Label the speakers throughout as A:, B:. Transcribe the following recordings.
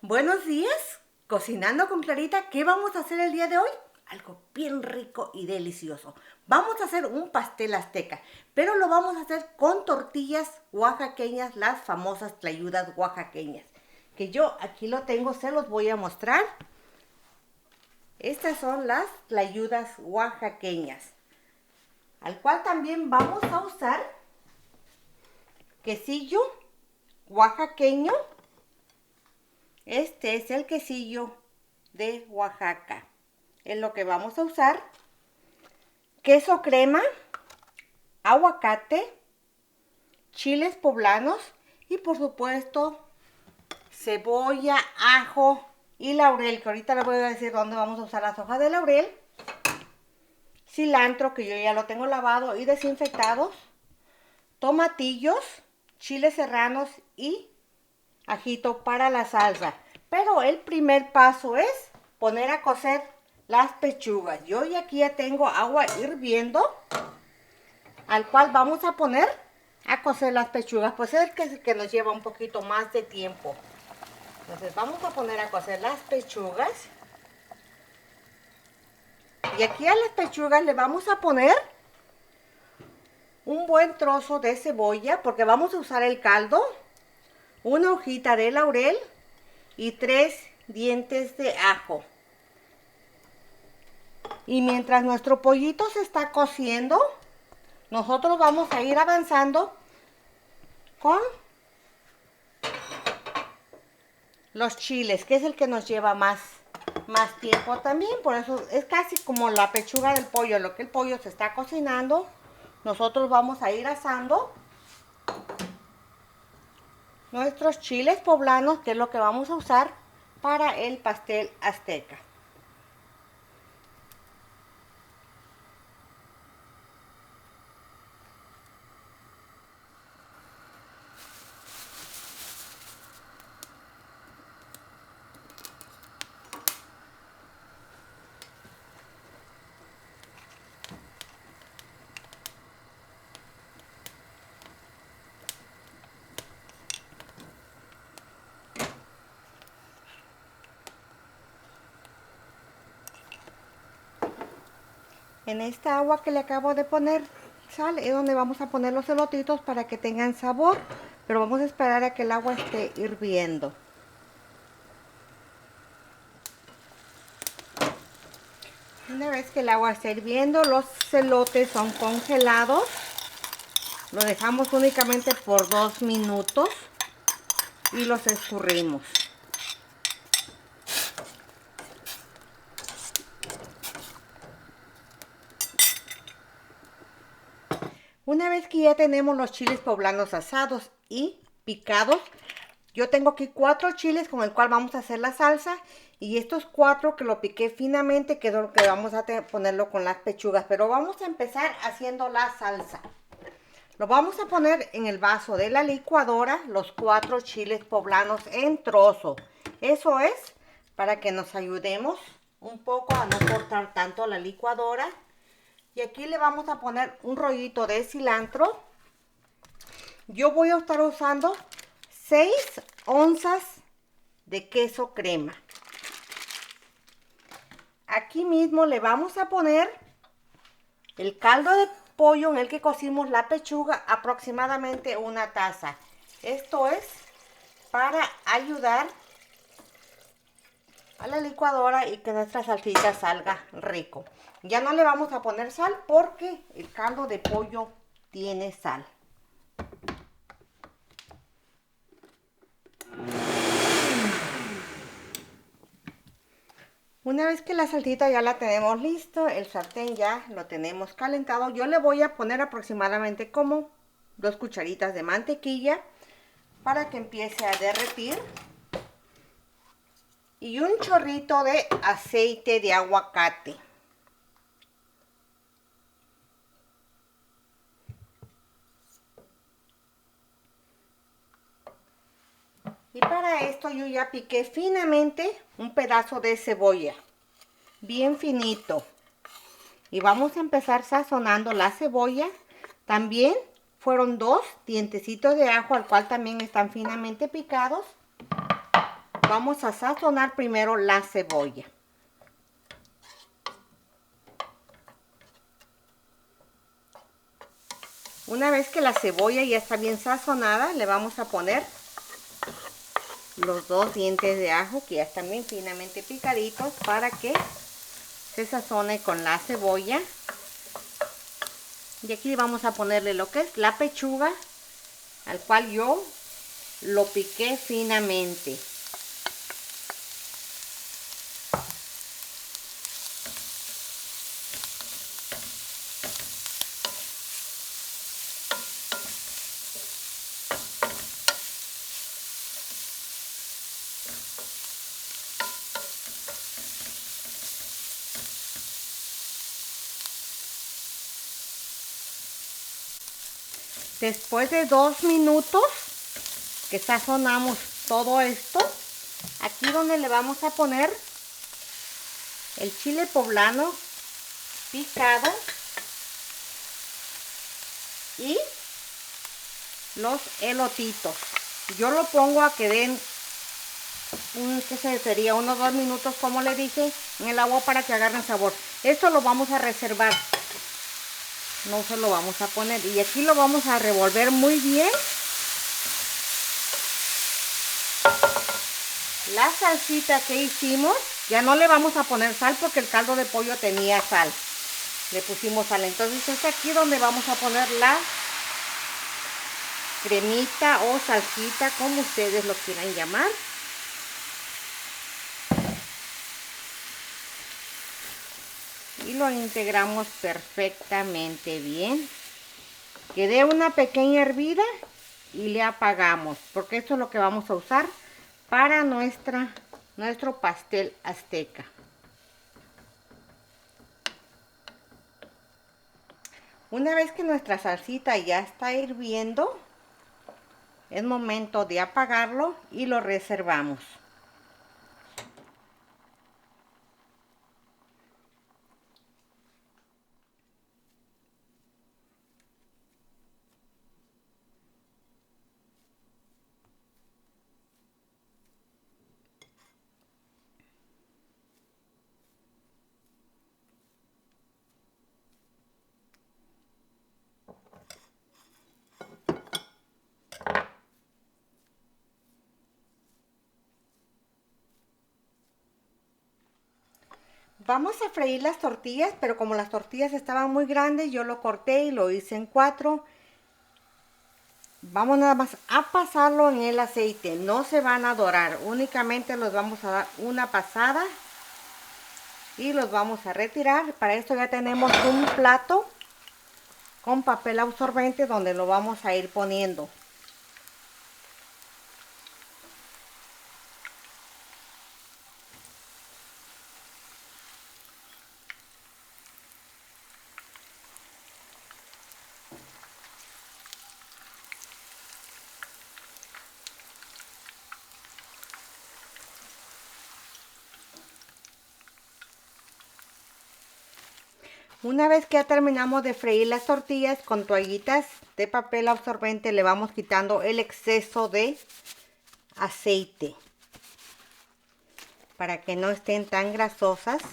A: Buenos días, cocinando con Clarita. ¿Qué vamos a hacer el día de hoy? Algo bien rico y delicioso. Vamos a hacer un pastel azteca, pero lo vamos a hacer con tortillas oaxaqueñas, las famosas tlayudas oaxaqueñas. Que yo aquí lo tengo, se los voy a mostrar. Estas son las tlayudas oaxaqueñas, al cual también vamos a usar quesillo oaxaqueño. Este es el quesillo de Oaxaca. Es lo que vamos a usar. Queso crema, aguacate, chiles poblanos y por supuesto cebolla, ajo y laurel, que ahorita les voy a decir dónde vamos a usar las hojas de laurel. Cilantro, que yo ya lo tengo lavado y desinfectado. Tomatillos, chiles serranos y ajito para la salsa. Pero el primer paso es poner a cocer las pechugas. Yo aquí ya tengo agua hirviendo, al cual vamos a poner a cocer las pechugas, pues es el que nos lleva un poquito más de tiempo. Entonces vamos a poner a cocer las pechugas. Y aquí a las pechugas le vamos a poner un buen trozo de cebolla, porque vamos a usar el caldo, una hojita de laurel y 3 dientes de ajo. Y mientras nuestro pollito se está cociendo, nosotros vamos a ir avanzando con los chiles, que es el que nos lleva más tiempo también. Por eso es casi como la pechuga del pollo. Lo que el pollo se está cocinando, nosotros vamos a ir asando nuestros chiles poblanos, que es lo que vamos a usar para el pastel azteca. En esta agua que le acabo de poner sal es donde vamos a poner los elotitos para que tengan sabor, pero vamos a esperar a que el agua esté hirviendo. Una vez que el agua esté hirviendo, los elotes son congelados. Lo dejamos únicamente por 2 minutos y los escurrimos. Una vez que ya tenemos los chiles poblanos asados y picados, yo tengo aquí 4 chiles con el cual vamos a hacer la salsa, y estos 4 que lo piqué finamente, que es lo que vamos a ponerlo con las pechugas. Pero vamos a empezar haciendo la salsa. Lo vamos a poner en el vaso de la licuadora, los 4 chiles poblanos en trozo. Eso es para que nos ayudemos un poco a no cortar tanto la licuadora. Y aquí le vamos a poner un rollito de cilantro. Yo voy a estar usando 6 onzas de queso crema. Aquí mismo le vamos a poner el caldo de pollo en el que cocimos la pechuga, aproximadamente 1 taza. Esto es para ayudar a la licuadora y que nuestra salsita salga rico. Ya no le vamos a poner sal porque el caldo de pollo tiene sal. Una vez que la salsita ya la tenemos listo, el sartén ya lo tenemos calentado, yo le voy a poner aproximadamente como 2 cucharitas de mantequilla para que empiece a derretir, y un chorrito de aceite de aguacate. Y para esto yo ya piqué finamente un pedazo de cebolla, bien finito. Y vamos a empezar sazonando la cebolla. También fueron 2 dientecitos de ajo, al cual también están finamente picados. vamos a sazonar primero la cebolla. Una vez que la cebolla ya está bien sazonada, le vamos a poner los 2 dientes de ajo que ya están bien finamente picaditos para que se sazone con la cebolla. Y aquí vamos a ponerle lo que es la pechuga, al cual yo lo piqué finamente. Después de 2 minutos que sazonamos todo esto, aquí donde le vamos a poner el chile poblano picado y los elotitos. Yo lo pongo a que den ¿qué sería? Unos 2 minutos, como le dije, en el agua para que agarren sabor. Esto lo vamos a reservar, no se lo vamos a poner. Y aquí lo vamos a revolver muy bien. La salsita que hicimos, ya no le vamos a poner sal porque el caldo de pollo tenía sal. Le pusimos sal. Entonces es aquí donde vamos a poner la cremita o salsita, como ustedes lo quieran llamar. Y lo integramos perfectamente bien. Que dé una pequeña hervida y le apagamos, porque esto es lo que vamos a usar para nuestro pastel azteca. Una vez que nuestra salsita ya está hirviendo, es momento de apagarlo y lo reservamos. Vamos a freír las tortillas, pero como las tortillas estaban muy grandes, yo lo corté y lo hice en 4. Vamos nada más a pasarlo en el aceite, no se van a dorar, únicamente los vamos a dar una pasada y los vamos a retirar. Para esto ya tenemos un plato con papel absorbente donde lo vamos a ir poniendo. Una vez que ya terminamos de freír las tortillas, con toallitas de papel absorbente le vamos quitando el exceso de aceite para que no estén tan grasosas.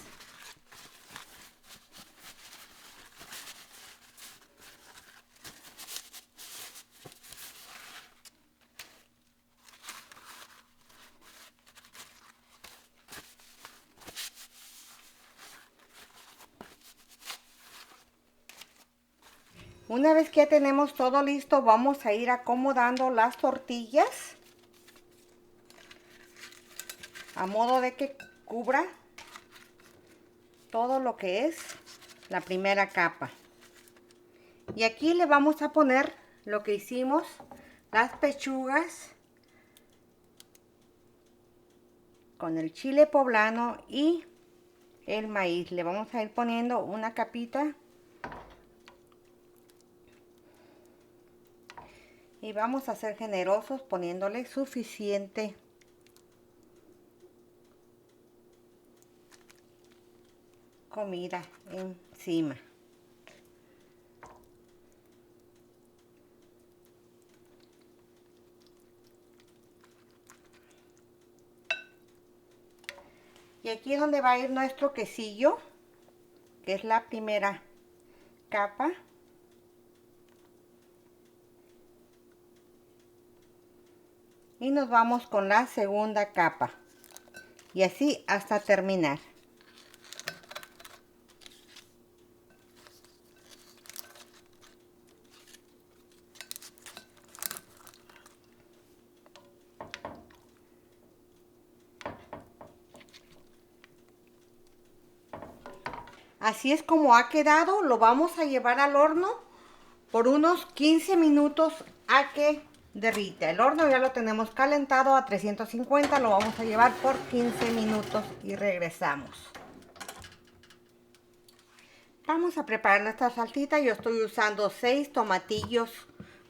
A: Una vez que ya tenemos todo listo, vamos a ir acomodando las tortillas a modo de que cubra todo lo que es la primera capa. Y aquí le vamos a poner lo que hicimos, las pechugas con el chile poblano y el maíz. Le vamos a ir poniendo una capita y vamos a ser generosos poniéndole suficiente comida encima. Y aquí es donde va a ir nuestro quesillo, que es la primera capa. Y nos vamos con la segunda capa. Y así hasta terminar. Así es como ha quedado. Lo vamos a llevar al horno por unos 15 minutos a que derrita. El horno ya lo tenemos calentado a 350. Lo vamos a llevar por 15 minutos y regresamos. Vamos a preparar nuestra salsita. Yo estoy usando 6 tomatillos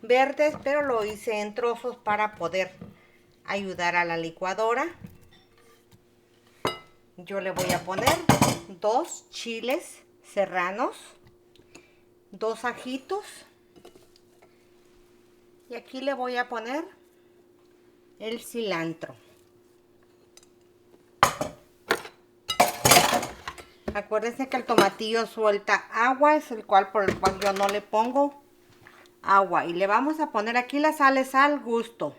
A: verdes, pero lo hice en trozos para poder ayudar a la licuadora. Yo le voy a poner 2 chiles serranos, 2 ajitos, y aquí le voy a poner el cilantro. Acuérdense que el tomatillo suelta agua, es el cual por el cual yo no le pongo agua. Y le vamos a poner aquí las sales al gusto.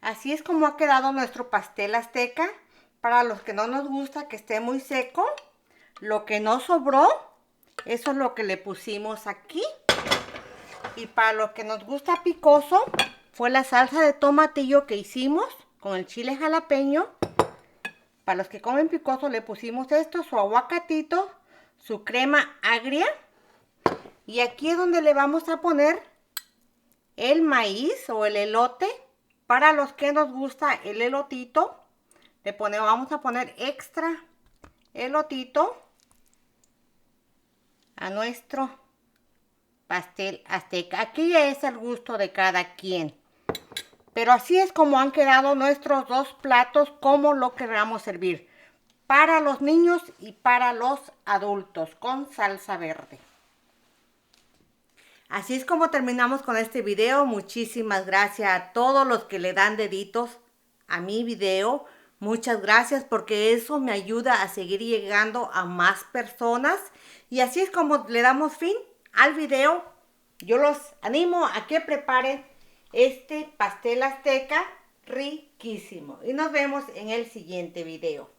A: Así es como ha quedado nuestro pastel azteca. Para los que no nos gusta que esté muy seco, lo que no sobró, eso es lo que le pusimos aquí. Y para los que nos gusta picoso, fue la salsa de tomatillo que hicimos con el chile jalapeño. Para los que comen picoso le pusimos esto, su aguacatito, su crema agria. Y aquí es donde le vamos a poner el maíz o el elote. Para los que nos gusta el elotito, vamos a poner extra elotito a nuestro pastel azteca. Aquí ya es el gusto de cada quien. Pero así es como han quedado nuestros dos platos, como lo queramos servir. Para los niños y para los adultos, con salsa verde. Así es como terminamos con este video. Muchísimas gracias a todos los que le dan deditos a mi video. Muchas gracias porque eso me ayuda a seguir llegando a más personas. Y así es como le damos fin al video. Yo los animo a que preparen este pastel azteca riquísimo. Y nos vemos en el siguiente video.